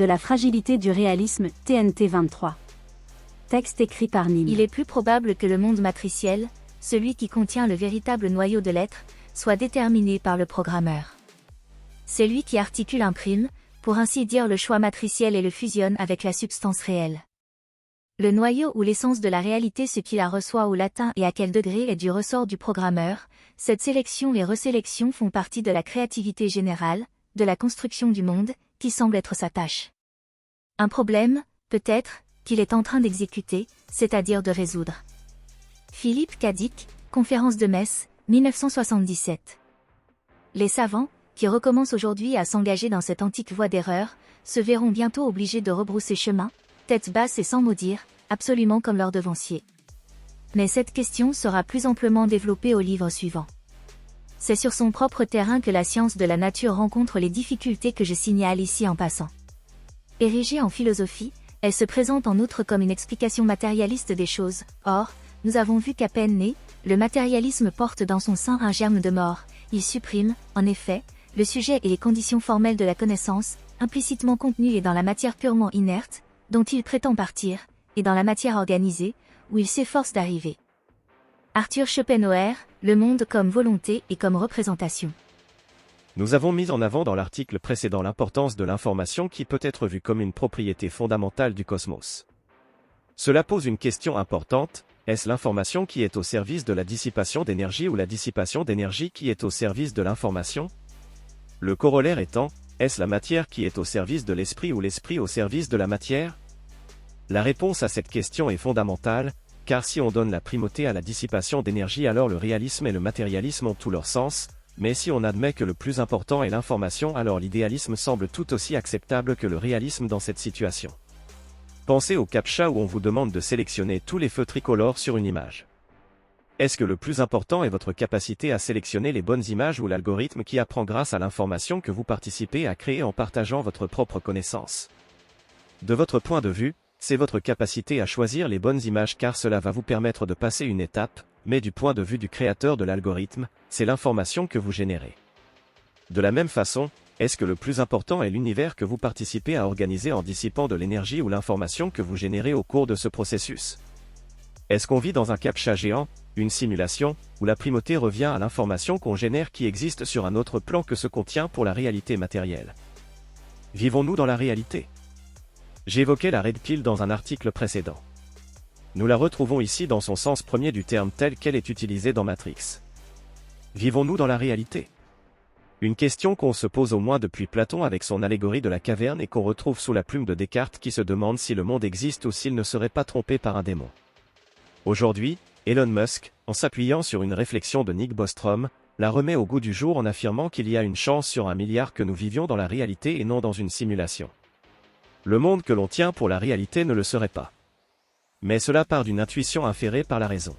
la fragilité du réalisme, TNT 23. Texte écrit par Nîmes. Il est plus probable que le monde matriciel, celui qui contient le véritable noyau de l'être, soit déterminé par le programmeur. C'est lui qui articule, imprime, pour ainsi dire, le choix matriciel et le fusionne avec la substance réelle. Le noyau ou l'essence de la réalité, ce qui la reçoit ou l'atteint et à quel degré, est du ressort du programmeur. Cette sélection et resélection font partie de la créativité générale, de la construction du monde, qui semble être sa tâche. Un problème, peut-être, qu'il est en train d'exécuter, c'est-à-dire de résoudre. Philippe Cadic, Conférence de Metz, 1977. Les savants, qui recommencent aujourd'hui à s'engager dans cette antique voie d'erreur, se verront bientôt obligés de rebrousser chemin, tête basse et sans mot dire, absolument comme leurs devanciers. Mais cette question sera plus amplement développée au livre suivant. C'est sur son propre terrain que la science de la nature rencontre les difficultés que je signale ici en passant. Érigée en philosophie, elle se présente en outre comme une explication matérialiste des choses. Or, nous avons vu qu'à peine né, le matérialisme porte dans son sein un germe de mort. Il supprime, en effet, le sujet et les conditions formelles de la connaissance, implicitement contenues et dans la matière purement inerte, dont il prétend partir, et dans la matière organisée, où il s'efforce d'arriver. Arthur Schopenhauer, Le monde comme volonté et comme représentation. Nous avons mis en avant dans l'article précédent l'importance de l'information qui peut être vue comme une propriété fondamentale du cosmos. Cela pose une question importante, est-ce l'information qui est au service de la dissipation d'énergie ou la dissipation d'énergie qui est au service de l'information? Le corollaire étant, est-ce la matière qui est au service de l'esprit ou l'esprit au service de la matière? La réponse à cette question est fondamentale, car si on donne la primauté à la dissipation d'énergie, alors le réalisme et le matérialisme ont tout leur sens, mais si on admet que le plus important est l'information, alors l'idéalisme semble tout aussi acceptable que le réalisme dans cette situation. Pensez au CAPTCHA où on vous demande de sélectionner tous les feux tricolores sur une image. Est-ce que le plus important est votre capacité à sélectionner les bonnes images ou l'algorithme qui apprend grâce à l'information que vous participez à créer en partageant votre propre connaissance? De votre point de vue, c'est votre capacité à choisir les bonnes images car cela va vous permettre de passer une étape, mais du point de vue du créateur de l'algorithme, c'est l'information que vous générez. De la même façon, est-ce que le plus important est l'univers que vous participez à organiser en dissipant de l'énergie ou l'information que vous générez au cours de ce processus? Est-ce qu'on vit dans un CAPTCHA géant, une simulation, où la primauté revient à l'information qu'on génère qui existe sur un autre plan que ce qu'on tient pour la réalité matérielle? Vivons-nous dans la réalité? J'évoquais la Red Pill dans un article précédent. Nous la retrouvons ici dans son sens premier du terme tel qu'elle est utilisée dans Matrix. Vivons-nous dans la réalité? Une question qu'on se pose au moins depuis Platon avec son allégorie de la caverne et qu'on retrouve sous la plume de Descartes qui se demande si le monde existe ou s'il ne serait pas trompé par un démon. Aujourd'hui, Elon Musk, en s'appuyant sur une réflexion de Nick Bostrom, la remet au goût du jour en affirmant qu'il y a une chance sur 1 milliard que nous vivions dans la réalité et non dans une simulation. Le monde que l'on tient pour la réalité ne le serait pas. Mais cela part d'une intuition inférée par la raison.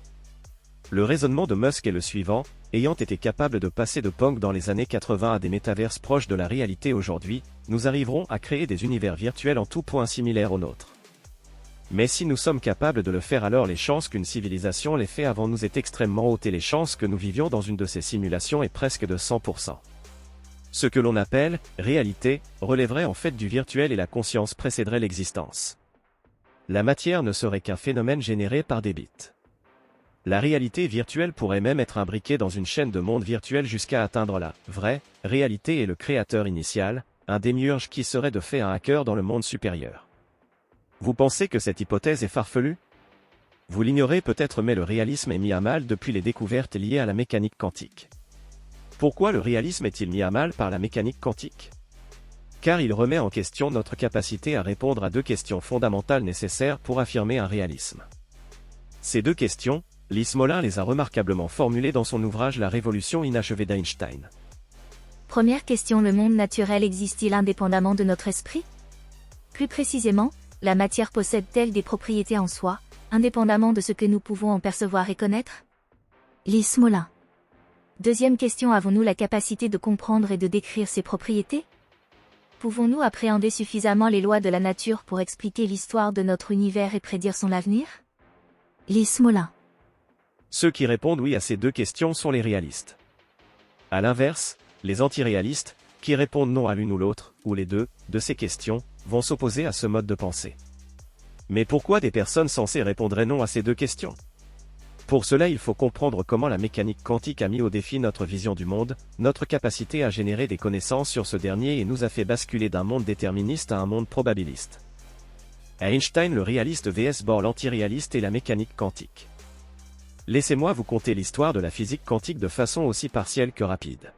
Le raisonnement de Musk est le suivant, ayant été capable de passer de Pong dans les années 80 à des métaverses proches de la réalité aujourd'hui, nous arriverons à créer des univers virtuels en tout point similaires aux nôtres. Mais si nous sommes capables de le faire, alors les chances qu'une civilisation l'ait fait avant nous est extrêmement haute et les chances que nous vivions dans une de ces simulations est presque de 100%. Ce que l'on appelle « réalité » relèverait en fait du virtuel et la conscience précéderait l'existence. La matière ne serait qu'un phénomène généré par des bits. La réalité virtuelle pourrait même être imbriquée dans une chaîne de mondes virtuels jusqu'à atteindre la vraie réalité et le créateur initial, un démiurge qui serait de fait un hacker dans le monde supérieur. Vous pensez que cette hypothèse est farfelue? Vous l'ignorez peut-être, mais le réalisme est mis à mal depuis les découvertes liées à la mécanique quantique. Pourquoi le réalisme est-il mis à mal par la mécanique quantique? Car il remet en question notre capacité à répondre à deux questions fondamentales nécessaires pour affirmer un réalisme. Ces deux questions, Lise Mollin les a remarquablement formulées dans son ouvrage La révolution inachevée d'Einstein. Première question, le monde naturel existe-t-il indépendamment de notre esprit? Plus précisément, la matière possède-t-elle des propriétés en soi, indépendamment de ce que nous pouvons en percevoir et connaître? Lise Mollin. Deuxième question, avons-nous la capacité de comprendre et de décrire ces propriétés? Pouvons-nous appréhender suffisamment les lois de la nature pour expliquer l'histoire de notre univers et prédire son avenir? Lise Mollin. Ceux qui répondent oui à ces deux questions sont les réalistes. À l'inverse, les antiréalistes, qui répondent non à l'une ou l'autre, ou les deux, de ces questions, vont s'opposer à ce mode de pensée. Mais pourquoi des personnes sensées répondraient non à ces deux questions? Pour cela, il faut comprendre comment la mécanique quantique a mis au défi notre vision du monde, notre capacité à générer des connaissances sur ce dernier et nous a fait basculer d'un monde déterministe à un monde probabiliste. Einstein le réaliste vs Bohr l'antiréaliste et la mécanique quantique. Laissez-moi vous conter l'histoire de la physique quantique de façon aussi partielle que rapide.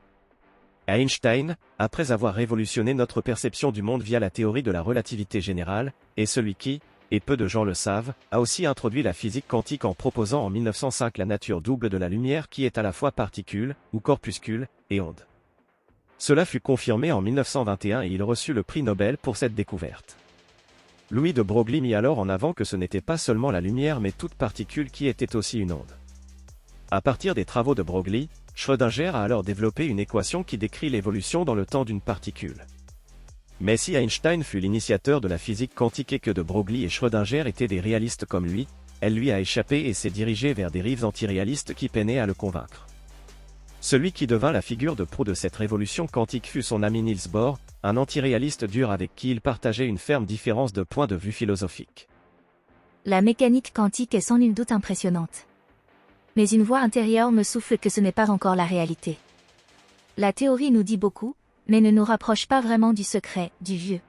Einstein, après avoir révolutionné notre perception du monde via la théorie de la relativité générale, est celui qui, et peu de gens le savent, a aussi introduit la physique quantique en proposant en 1905 la nature double de la lumière qui est à la fois particule, ou corpuscule, et onde. Cela fut confirmé en 1921 et il reçut le prix Nobel pour cette découverte. Louis de Broglie mit alors en avant que ce n'était pas seulement la lumière mais toute particule qui était aussi une onde. À partir des travaux de Broglie, Schrödinger a alors développé une équation qui décrit l'évolution dans le temps d'une particule. Mais si Einstein fut l'initiateur de la physique quantique et que de Broglie et Schrödinger étaient des réalistes comme lui, elle lui a échappé et s'est dirigée vers des rives antiréalistes qui peinaient à le convaincre. Celui qui devint la figure de proue de cette révolution quantique fut son ami Niels Bohr, un antiréaliste dur avec qui il partageait une ferme différence de point de vue philosophique. La mécanique quantique est sans nul doute impressionnante. Mais une voix intérieure me souffle que ce n'est pas encore la réalité. La théorie nous dit beaucoup, mais ne nous rapproche pas vraiment du secret, du vieux.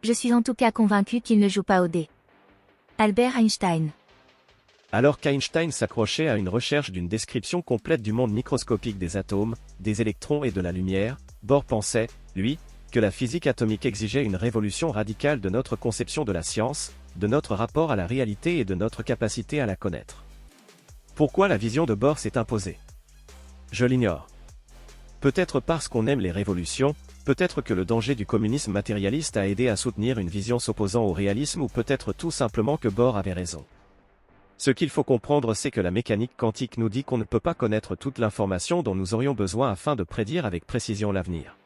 Je suis en tout cas convaincu qu'il ne joue pas au dé. Albert Einstein. Alors qu'Einstein s'accrochait à une recherche d'une description complète du monde microscopique des atomes, des électrons et de la lumière, Bohr pensait, lui, que la physique atomique exigeait une révolution radicale de notre conception de la science, de notre rapport à la réalité et de notre capacité à la connaître. Pourquoi la vision de Bohr s'est imposée? Je l'ignore. Peut-être parce qu'on aime les révolutions, peut-être que le danger du communisme matérialiste a aidé à soutenir une vision s'opposant au réalisme ou peut-être tout simplement que Bohr avait raison. Ce qu'il faut comprendre c'est que la mécanique quantique nous dit qu'on ne peut pas connaître toute l'information dont nous aurions besoin afin de prédire avec précision l'avenir.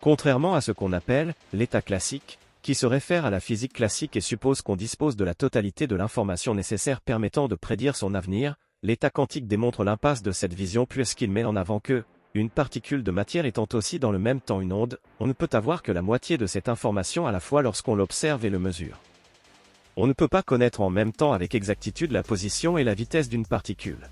Contrairement à ce qu'on appelle l'état classique, qui se réfère à la physique classique et suppose qu'on dispose de la totalité de l'information nécessaire permettant de prédire son avenir, l'état quantique démontre l'impasse de cette vision puisqu'il met en avant que, une particule de matière étant aussi dans le même temps une onde, on ne peut avoir que la moitié de cette information à la fois lorsqu'on l'observe et le mesure. On ne peut pas connaître en même temps avec exactitude la position et la vitesse d'une particule.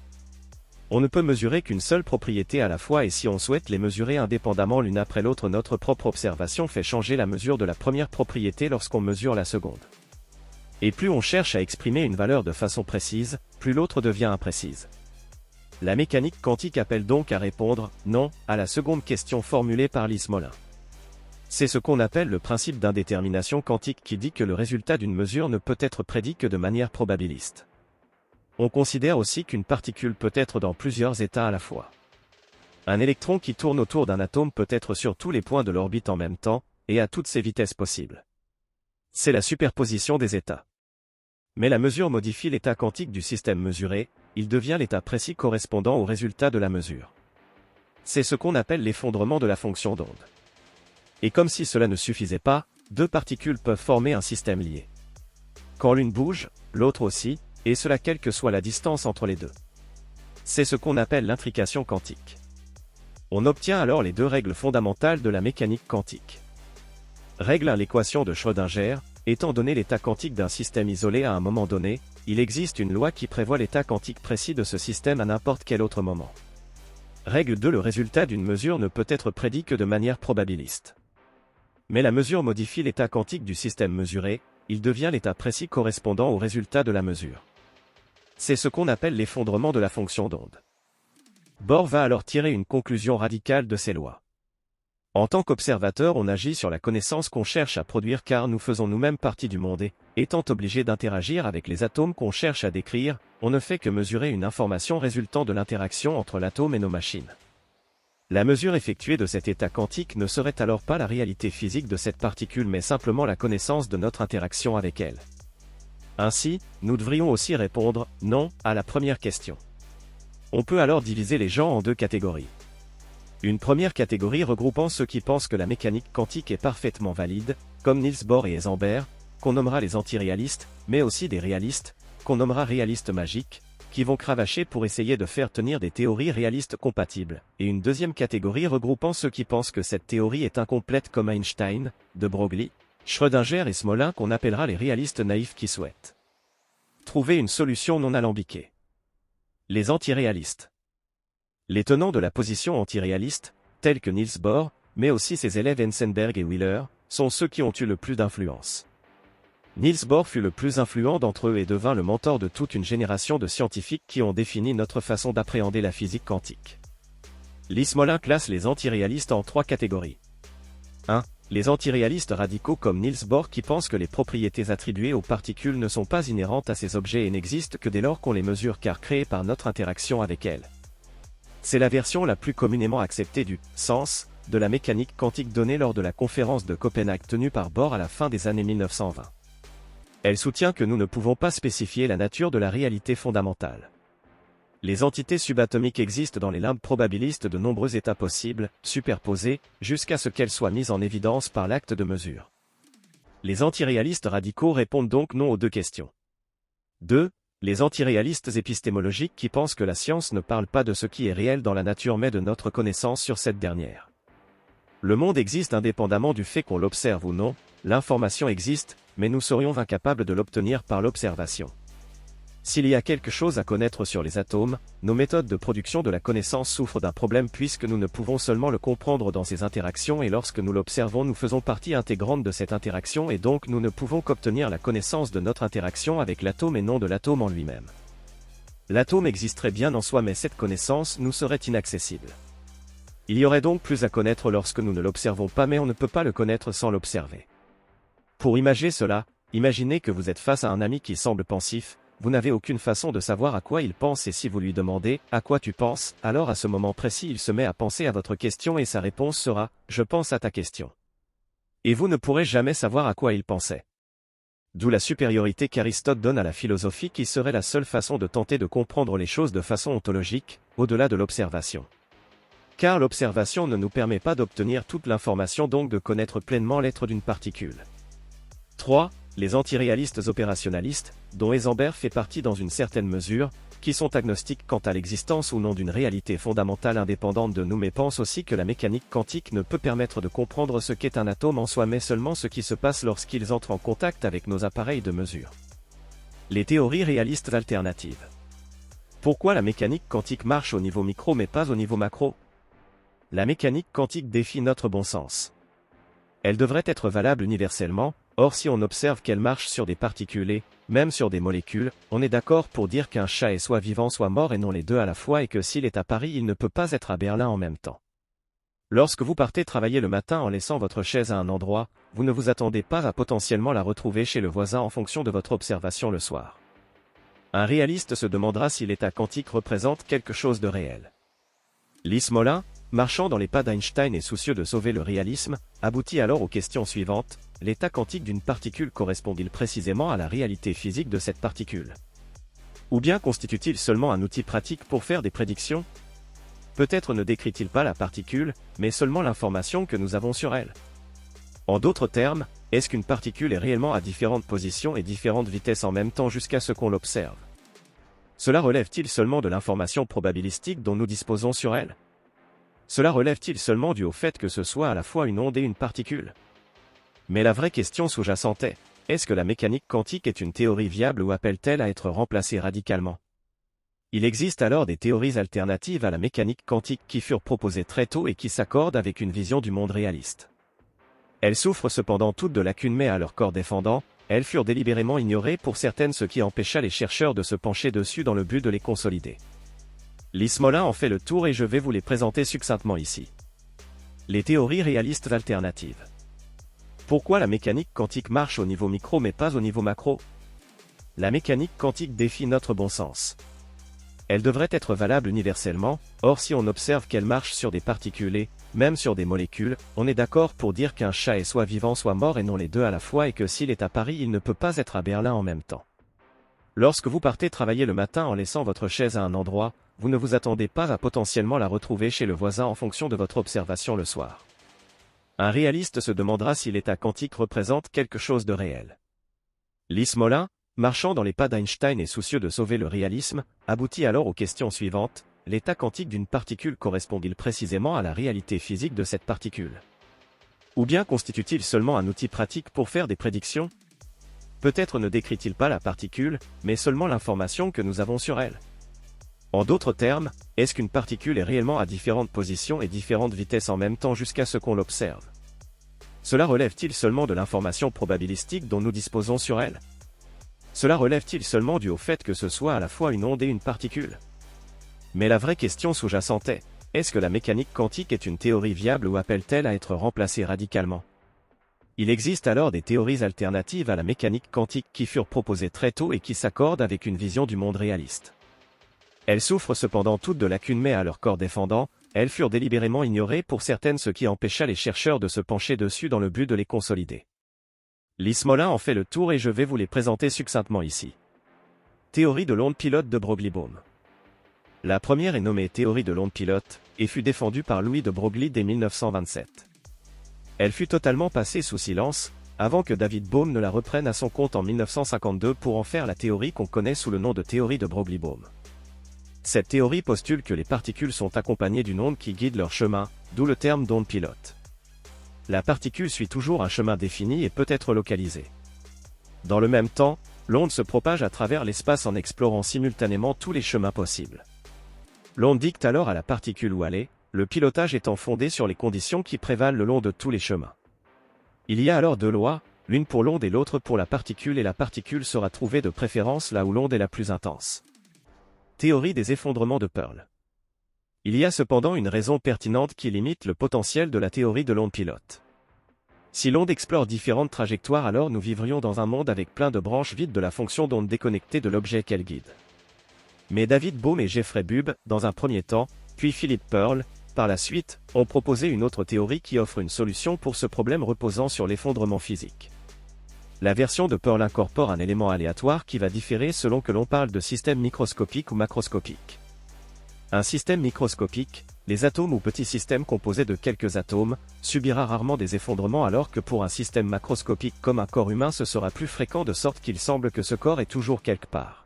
On ne peut mesurer qu'une seule propriété à la fois et si on souhaite les mesurer indépendamment l'une après l'autre, notre propre observation fait changer la mesure de la première propriété lorsqu'on mesure la seconde. Et plus on cherche à exprimer une valeur de façon précise, plus l'autre devient imprécise. La mécanique quantique appelle donc à répondre « non » à la seconde question formulée par Lise Mollin. C'est ce qu'on appelle le principe d'indétermination quantique qui dit que le résultat d'une mesure ne peut être prédit que de manière probabiliste. On considère aussi qu'une particule peut être dans plusieurs états à la fois. Un électron qui tourne autour d'un atome peut être sur tous les points de l'orbite en même temps, et à toutes ses vitesses possibles. C'est la superposition des états. Mais la mesure modifie l'état quantique du système mesuré, il devient l'état précis correspondant au résultat de la mesure. C'est ce qu'on appelle l'effondrement de la fonction d'onde. Et comme si cela ne suffisait pas, deux particules peuvent former un système lié. Quand l'une bouge, l'autre aussi, et cela quelle que soit la distance entre les deux. C'est ce qu'on appelle l'intrication quantique. On obtient alors les deux règles fondamentales de la mécanique quantique. Règle 1. L'équation de Schrödinger, étant donné l'état quantique d'un système isolé à un moment donné, il existe une loi qui prévoit l'état quantique précis de ce système à n'importe quel autre moment. Règle 2. Le résultat d'une mesure ne peut être prédit que de manière probabiliste. Mais la mesure modifie l'état quantique du système mesuré, il devient l'état précis correspondant au résultat de la mesure. C'est ce qu'on appelle l'effondrement de la fonction d'onde. Bohr va alors tirer une conclusion radicale de ces lois. En tant qu'observateur, on agit sur la connaissance qu'on cherche à produire car nous faisons nous-mêmes partie du monde et, étant obligés d'interagir avec les atomes qu'on cherche à décrire, on ne fait que mesurer une information résultant de l'interaction entre l'atome et nos machines. La mesure effectuée de cet état quantique ne serait alors pas la réalité physique de cette particule mais simplement la connaissance de notre interaction avec elle. Ainsi, nous devrions aussi répondre « non » à la première question. On peut alors diviser les gens en deux catégories. Une première catégorie regroupant ceux qui pensent que la mécanique quantique est parfaitement valide, comme Niels Bohr et Heisenberg, qu'on nommera les antiréalistes, mais aussi des réalistes, qu'on nommera réalistes magiques, qui vont cravacher pour essayer de faire tenir des théories réalistes compatibles, et une deuxième catégorie regroupant ceux qui pensent que cette théorie est incomplète comme Einstein, de Broglie, Schrödinger et Smolin qu'on appellera les réalistes naïfs qui souhaitent trouver une solution non alambiquée. Les antiréalistes. Les tenants de la position antiréaliste, tels que Niels Bohr, mais aussi ses élèves Heisenberg et Wheeler, sont ceux qui ont eu le plus d'influence. Niels Bohr fut le plus influent d'entre eux et devint le mentor de toute une génération de scientifiques qui ont défini notre façon d'appréhender la physique quantique. Lee Smolin classe les antiréalistes en 3 catégories. 1. Les antiréalistes radicaux comme Niels Bohr qui pensent que les propriétés attribuées aux particules ne sont pas inhérentes à ces objets et n'existent que dès lors qu'on les mesure car créées par notre interaction avec elles. C'est la version la plus communément acceptée du « sens » de la mécanique quantique donnée lors de la conférence de Copenhague tenue par Bohr à la fin des années 1920. Elle soutient que nous ne pouvons pas spécifier la nature de la réalité fondamentale. Les entités subatomiques existent dans les limbes probabilistes de nombreux états possibles, superposés, jusqu'à ce qu'elles soient mises en évidence par l'acte de mesure. Les antiréalistes radicaux répondent donc non aux 2 questions. 2. Les antiréalistes épistémologiques qui pensent que la science ne parle pas de ce qui est réel dans la nature mais de notre connaissance sur cette dernière. Le monde existe indépendamment du fait qu'on l'observe ou non, l'information existe, mais nous serions incapables de l'obtenir par l'observation. S'il y a quelque chose à connaître sur les atomes, nos méthodes de production de la connaissance souffrent d'un problème puisque nous ne pouvons seulement le comprendre dans ces interactions et lorsque nous l'observons nous faisons partie intégrante de cette interaction et donc nous ne pouvons qu'obtenir la connaissance de notre interaction avec l'atome et non de l'atome en lui-même. L'atome existerait bien en soi mais cette connaissance nous serait inaccessible. Il y aurait donc plus à connaître lorsque nous ne l'observons pas mais on ne peut pas le connaître sans l'observer. Pour imager cela, imaginez que vous êtes face à un ami qui semble pensif, vous n'avez aucune façon de savoir à quoi il pense et si vous lui demandez « À quoi tu penses ?», alors à ce moment précis il se met à penser à votre question et sa réponse sera « Je pense à ta question ». Et vous ne pourrez jamais savoir à quoi il pensait. D'où la supériorité qu'Aristote donne à la philosophie qui serait la seule façon de tenter de comprendre les choses de façon ontologique, au-delà de l'observation. Car l'observation ne nous permet pas d'obtenir toute l'information donc de connaître pleinement l'être d'une particule. 3. Les antiréalistes opérationnalistes, dont Heisenberg fait partie dans une certaine mesure, qui sont agnostiques quant à l'existence ou non d'une réalité fondamentale indépendante de nous mais pensent aussi que la mécanique quantique ne peut permettre de comprendre ce qu'est un atome en soi mais seulement ce qui se passe lorsqu'ils entrent en contact avec nos appareils de mesure. Les théories réalistes alternatives. Pourquoi la mécanique quantique marche au niveau micro mais pas au niveau macro ? La mécanique quantique défie notre bon sens. Elle devrait être valable universellement, or si on observe qu'elle marche sur des particules et, même sur des molécules, on est d'accord pour dire qu'un chat est soit vivant soit mort et non les deux à la fois et que s'il est à Paris il ne peut pas être à Berlin en même temps. Lorsque vous partez travailler le matin en laissant votre chaise à un endroit, vous ne vous attendez pas à potentiellement la retrouver chez le voisin en fonction de votre observation le soir. Un réaliste se demandera si l'état quantique représente quelque chose de réel. Lee Smolin, marchant dans les pas d'Einstein et soucieux de sauver le réalisme, aboutit alors aux questions suivantes. L'état quantique d'une particule correspond-il précisément à la réalité physique de cette particule ? Ou bien constitue-t-il seulement un outil pratique pour faire des prédictions ? Peut-être ne décrit-il pas la particule, mais seulement l'information que nous avons sur elle. En d'autres termes, est-ce qu'une particule est réellement à différentes positions et différentes vitesses en même temps jusqu'à ce qu'on l'observe ? Cela relève-t-il seulement de l'information probabilistique dont nous disposons sur elle ? Cela relève-t-il seulement dû au fait que ce soit à la fois une onde et une particule ? Mais la vraie question sous-jacente est, est-ce que la mécanique quantique est une théorie viable ou appelle-t-elle à être remplacée radicalement ? Il existe alors des théories alternatives à la mécanique quantique qui furent proposées très tôt et qui s'accordent avec une vision du monde réaliste. Elles souffrent cependant toutes de lacunes mais à leur corps défendant, elles furent délibérément ignorées pour certaines ce qui empêcha les chercheurs de se pencher dessus dans le but de les consolider. Lee Smolin en fait le tour et je vais vous les présenter succinctement ici. Les théories réalistes alternatives. Pourquoi la mécanique quantique marche au niveau micro mais pas au niveau macro ? La mécanique quantique défie notre bon sens. Elle devrait être valable universellement, or si on observe qu'elle marche sur des particules et, même sur des molécules, on est d'accord pour dire qu'un chat est soit vivant soit mort et non les deux à la fois et que s'il est à Paris il ne peut pas être à Berlin en même temps. Lorsque vous partez travailler le matin en laissant votre chaise à un endroit, vous ne vous attendez pas à potentiellement la retrouver chez le voisin en fonction de votre observation le soir. Un réaliste se demandera si l'état quantique représente quelque chose de réel. Lee Smolin, marchant dans les pas d'Einstein et soucieux de sauver le réalisme, aboutit alors aux questions suivantes. L'état quantique d'une particule correspond-il précisément à la réalité physique de cette particule ? Ou bien constitue-t-il seulement un outil pratique pour faire des prédictions? Peut-être ne décrit-il pas la particule, mais seulement l'information que nous avons sur elle. En d'autres termes, est-ce qu'une particule est réellement à différentes positions et différentes vitesses en même temps jusqu'à ce qu'on l'observe? Cela relève-t-il seulement de l'information probabilistique dont nous disposons sur elle? Cela relève-t-il seulement dû au fait que ce soit à la fois une onde et une particule? Mais la vraie question sous-jacente est-ce que la mécanique quantique est une théorie viable ou appelle-t-elle à être remplacée radicalement? Il existe alors des théories alternatives à la mécanique quantique qui furent proposées très tôt et qui s'accordent avec une vision du monde réaliste. Elles souffrent cependant toutes de lacunes, mais à leur corps défendant, elles furent délibérément ignorées pour certaines, ce qui empêcha les chercheurs de se pencher dessus dans le but de les consolider. Lee Smolin en fait le tour et je vais vous les présenter succinctement ici. Théorie de l'onde pilote de Broglie-Bohm. La première est nommée théorie de l'onde pilote, et fut défendue par Louis de Broglie dès 1927. Elle fut totalement passée sous silence, avant que David Bohm ne la reprenne à son compte en 1952 pour en faire la théorie qu'on connaît sous le nom de théorie de Broglie-Bohm. Cette théorie postule que les particules sont accompagnées d'une onde qui guide leur chemin, d'où le terme d'onde pilote. La particule suit toujours un chemin défini et peut être localisée. Dans le même temps, l'onde se propage à travers l'espace en explorant simultanément tous les chemins possibles. L'onde dicte alors à la particule où aller, le pilotage étant fondé sur les conditions qui prévalent le long de tous les chemins. Il y a alors deux lois, l'une pour l'onde et l'autre pour la particule, et la particule sera trouvée de préférence là où l'onde est la plus intense. Théorie des effondrements de Pearl. Il y a cependant une raison pertinente qui limite le potentiel de la théorie de l'onde pilote. Si l'onde explore différentes trajectoires, alors nous vivrions dans un monde avec plein de branches vides de la fonction d'onde déconnectée de l'objet qu'elle guide. Mais David Bohm et Jeffrey Bubb, dans un premier temps, puis Philip Pearl, par la suite, ont proposé une autre théorie qui offre une solution pour ce problème reposant sur l'effondrement physique. La version de Pearl incorpore un élément aléatoire qui va différer selon que l'on parle de système microscopique ou macroscopique. Un système microscopique, les atomes ou petits systèmes composés de quelques atomes, subira rarement des effondrements, alors que pour un système macroscopique comme un corps humain ce sera plus fréquent, de sorte qu'il semble que ce corps est toujours quelque part.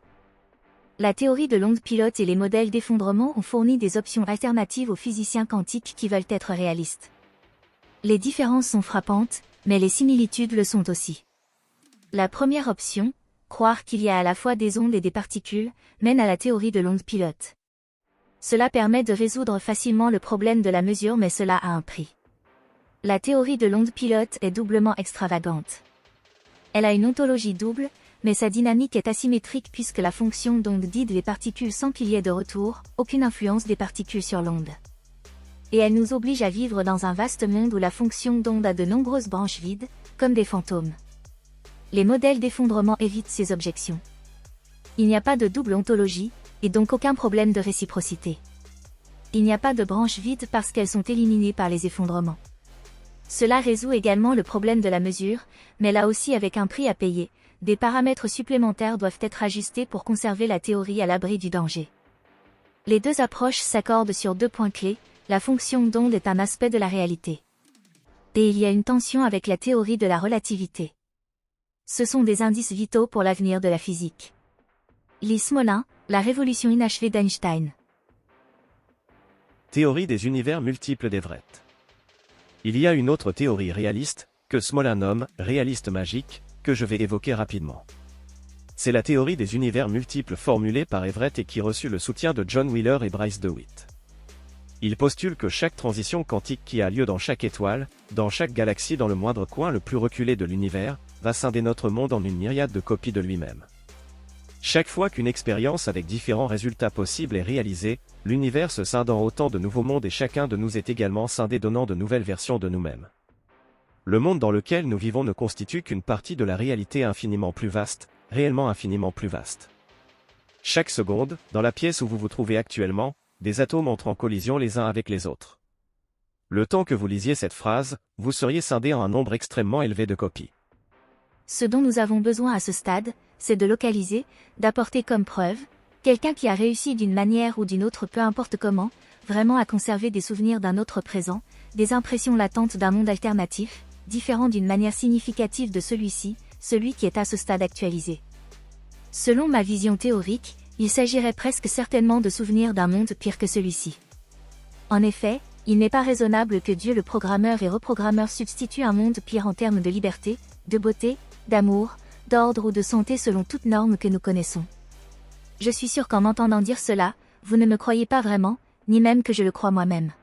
La théorie de l'onde pilote et les modèles d'effondrement ont fourni des options alternatives aux physiciens quantiques qui veulent être réalistes. Les différences sont frappantes, mais les similitudes le sont aussi. La première option, croire qu'il y a à la fois des ondes et des particules, mène à la théorie de l'onde pilote. Cela permet de résoudre facilement le problème de la mesure, mais cela a un prix. La théorie de l'onde pilote est doublement extravagante. Elle a une ontologie double, mais sa dynamique est asymétrique puisque la fonction d'onde guide les particules sans qu'il y ait de retour, aucune influence des particules sur l'onde. Et elle nous oblige à vivre dans un vaste monde où la fonction d'onde a de nombreuses branches vides, comme des fantômes. Les modèles d'effondrement évitent ces objections. Il n'y a pas de double ontologie, et donc aucun problème de réciprocité. Il n'y a pas de branches vides parce qu'elles sont éliminées par les effondrements. Cela résout également le problème de la mesure, mais là aussi avec un prix à payer. Des paramètres supplémentaires doivent être ajustés pour conserver la théorie à l'abri du danger. Les deux approches s'accordent sur deux points clés. La fonction d'onde est un aspect de la réalité. Et il y a une tension avec la théorie de la relativité. Ce sont des indices vitaux pour l'avenir de la physique. Lee Smolin, la révolution inachevée d'Einstein. Théorie des univers multiples d'Everett. Il y a une autre théorie réaliste, que Smolin nomme « réaliste magique », que je vais évoquer rapidement. C'est la théorie des univers multiples formulée par Everett et qui reçut le soutien de John Wheeler et Bryce DeWitt. Il postule que chaque transition quantique qui a lieu dans chaque étoile, dans chaque galaxie, dans le moindre coin le plus reculé de l'univers, va scinder notre monde en une myriade de copies de lui-même. Chaque fois qu'une expérience avec différents résultats possibles est réalisée, l'univers se scinde en autant de nouveaux mondes et chacun de nous est également scindé, donnant de nouvelles versions de nous-mêmes. Le monde dans lequel nous vivons ne constitue qu'une partie de la réalité infiniment plus vaste, réellement infiniment plus vaste. Chaque seconde, dans la pièce où vous vous trouvez actuellement, des atomes entrent en collision les uns avec les autres. Le temps que vous lisiez cette phrase, vous seriez scindé en un nombre extrêmement élevé de copies. Ce dont nous avons besoin à ce stade, c'est de localiser, d'apporter comme preuve, quelqu'un qui a réussi d'une manière ou d'une autre, peu importe comment, vraiment à conserver des souvenirs d'un autre présent, des impressions latentes d'un monde alternatif, différent d'une manière significative de celui-ci, celui qui est à ce stade actualisé. Selon ma vision théorique, il s'agirait presque certainement de souvenirs d'un monde pire que celui-ci. En effet, Il n'est pas raisonnable que Dieu le programmeur et reprogrammeur substitue un monde pire en termes de liberté, de beauté, d'amour, d'ordre ou de santé selon toute norme que nous connaissons. Je suis sûr qu'en m'entendant dire cela, vous ne me croyez pas vraiment, ni même que je le crois moi-même.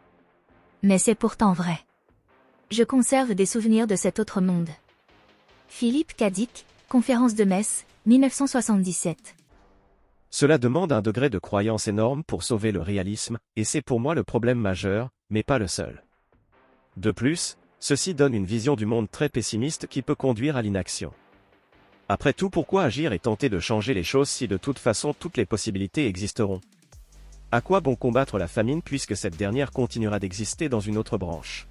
Mais c'est pourtant vrai. Je conserve des souvenirs de cet autre monde. Philippe Cadic, Conférence de Metz, 1977. Cela demande un degré de croyance énorme pour sauver le réalisme, et c'est pour moi le problème majeur, mais pas le seul. De plus, ceci donne une vision du monde très pessimiste qui peut conduire à l'inaction. Après tout, pourquoi agir et tenter de changer les choses si de toute façon toutes les possibilités existeront? À quoi bon combattre la famine puisque cette dernière continuera d'exister dans une autre branche?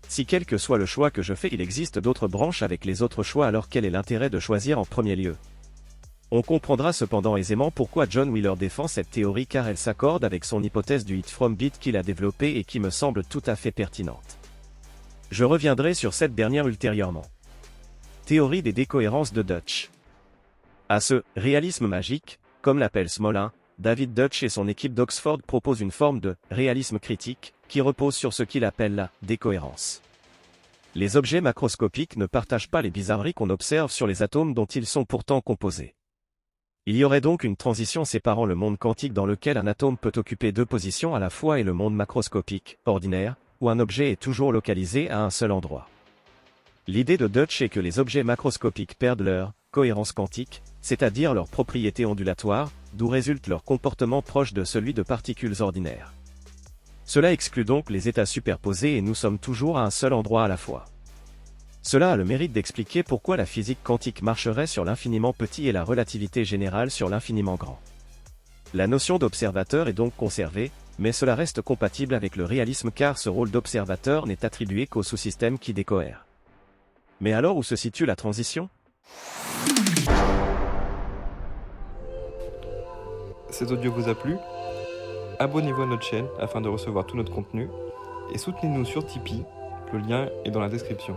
Si quel que soit le choix que je fais, il existe d'autres branches avec les autres choix, alors quel est l'intérêt de choisir en premier lieu? On comprendra cependant aisément pourquoi John Wheeler défend cette théorie, car elle s'accorde avec son hypothèse du hit from beat qu'il a développée et qui me semble tout à fait pertinente. Je reviendrai sur cette dernière ultérieurement. Théorie des décohérences de Dutch. À ce « réalisme magique », comme l'appelle Smolin, David Dutch et son équipe d'Oxford proposent une forme de « réalisme critique » qui repose sur ce qu'il appelle la « décohérence ». Les objets macroscopiques ne partagent pas les bizarreries qu'on observe sur les atomes dont ils sont pourtant composés. Il y aurait donc une transition séparant le monde quantique dans lequel un atome peut occuper deux positions à la fois et le monde macroscopique, ordinaire, où un objet est toujours localisé à un seul endroit. L'idée de Dutch est que les objets macroscopiques perdent leur cohérence quantique, c'est-à-dire leur propriété ondulatoire, d'où résulte leur comportement proche de celui de particules ordinaires. Cela exclut donc les états superposés et nous sommes toujours à un seul endroit à la fois. Cela a le mérite d'expliquer pourquoi la physique quantique marcherait sur l'infiniment petit et la relativité générale sur l'infiniment grand. La notion d'observateur est donc conservée, mais cela reste compatible avec le réalisme car ce rôle d'observateur n'est attribué qu'aux sous-systèmes qui décohèrent. Mais alors où se situe la transition? Cet audio vous a plu? Abonnez-vous à notre chaîne afin de recevoir tout notre contenu et soutenez-nous sur Tipeee, le lien est dans la description.